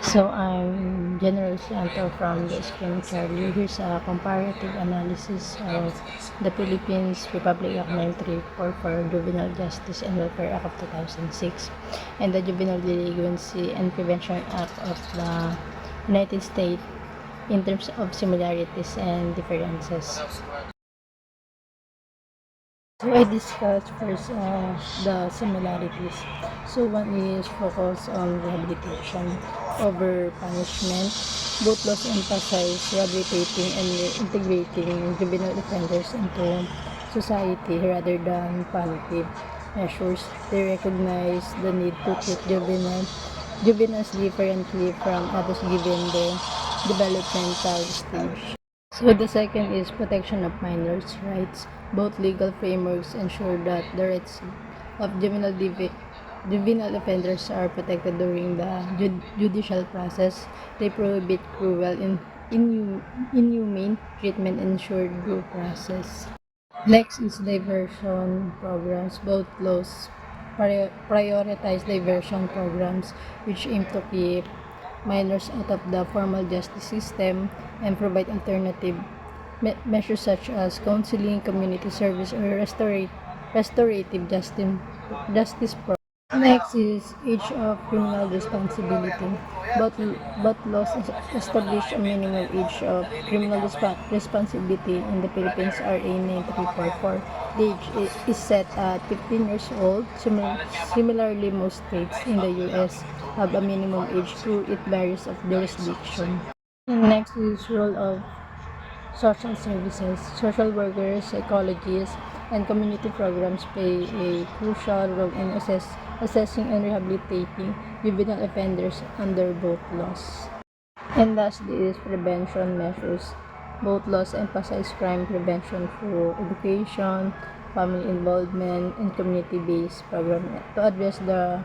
So I'm General Santo from the Screen Charlie. Here's a comparative analysis of the Philippines Republic Act 9344 for Juvenile Justice and Welfare Act of 2006 and the Juvenile Delinquency and Prevention Act of the United States in terms of similarities and differences. So I discussed first the similarities. So one is focus on rehabilitation over punishment. Both laws emphasize rehabilitating and integrating juvenile offenders into society rather than punitive measures. They recognize the need to treat juveniles differently from others given the developmental stage. So the second is protection of minors' rights. Both legal frameworks ensure that the rights of juvenile offenders are protected during the judicial process. They prohibit cruel, inhumane treatment and ensure due process. Next is diversion programs. Both laws prioritize diversion programs which aim to keep minors out of the formal justice system and provide alternative measures such as counseling, community service, or restorative justice programs. Next is age of criminal responsibility. Both laws establish a minimum age of criminal responsibility in the Philippines RA 9344. The age is set at 15 years old. Similarly, most states in the U.S. have a minimum age through it varies of jurisdiction. And next is role of social services. Social workers, psychologists, and community programs play a crucial role in assessing and rehabilitating juvenile offenders under both laws. And lastly is prevention measures. Both laws emphasize crime prevention through education, family involvement, and community-based programs to address the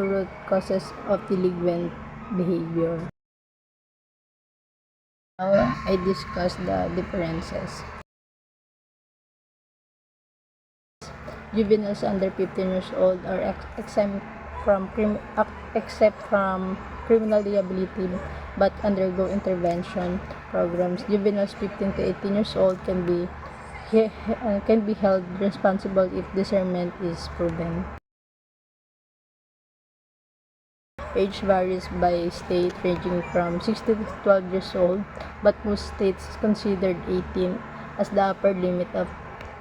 root causes of delinquent behavior. Now I discuss the differences. Juveniles under 15 years old are exempt from criminal liability but undergo intervention programs. Juveniles 15 to 18 years old can be held responsible if discernment is proven. Age varies by state ranging from 6 to 12 years old, but most states considered 18 as the upper limit of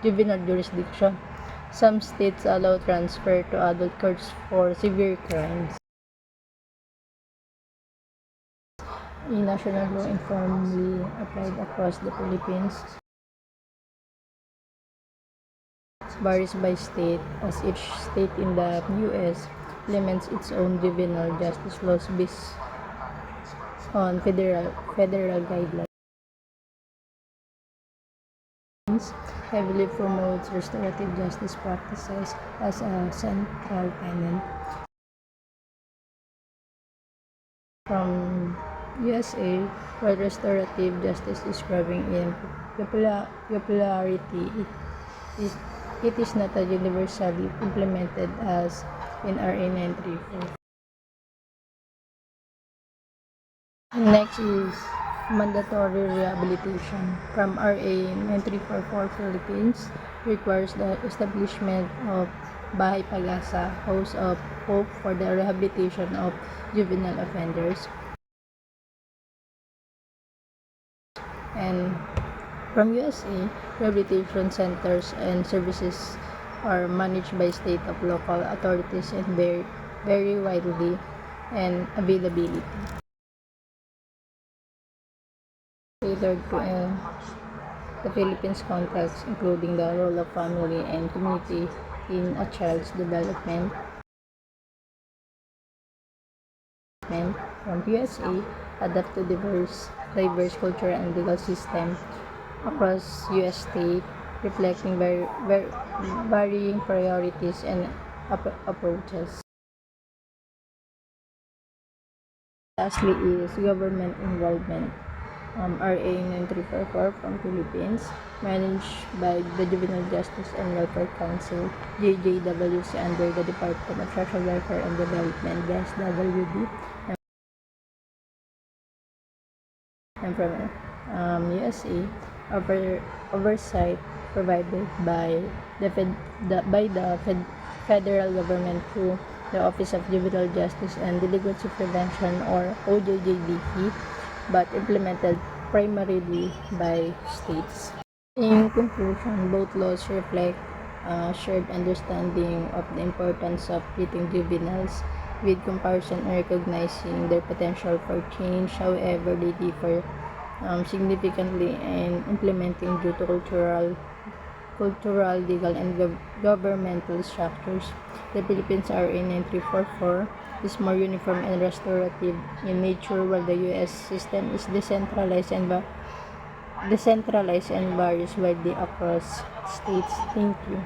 juvenile jurisdiction. Some states allow transfer to adult courts for severe crimes. A national law informally applied across the Philippines varies by state, as each state in the U.S. implements its own juvenile justice laws based on federal guidelines. Heavily promotes restorative justice practices as a central tenet. From USA, where restorative justice is growing in popularity, it is not as universally implemented as in RA 934. Next is mandatory rehabilitation. From RA 9344 Philippines requires the establishment of Bahay Pag-asa, House of Hope for the rehabilitation of juvenile offenders. And from USA, rehabilitation centers and services are managed by state of local authorities and vary widely and availability. Tailored to the Philippines context, including the role of family and community in a child's development. From USA, adapt to diverse cultural and legal system across U.S. states, reflecting varying priorities and approaches. Lastly is government involvement. RA 9344 from Philippines, managed by the Juvenile Justice and Welfare Council, JJWC, under the Department of Social Welfare and Development, DSWD, and from USA, oversight provided by the federal government through the Office of Juvenile Justice and Delinquency Prevention, or OJJDP, but implemented primarily by states. In conclusion, both laws reflect a shared understanding of the importance of treating juveniles with compassion and recognizing their potential for change. However, they differ significantly in implementing due to cultural, legal, and governmental structures. The Philippines RA 9344 is more uniform and restorative in nature, while the U.S. system is decentralized and varies widely across states. Thank you.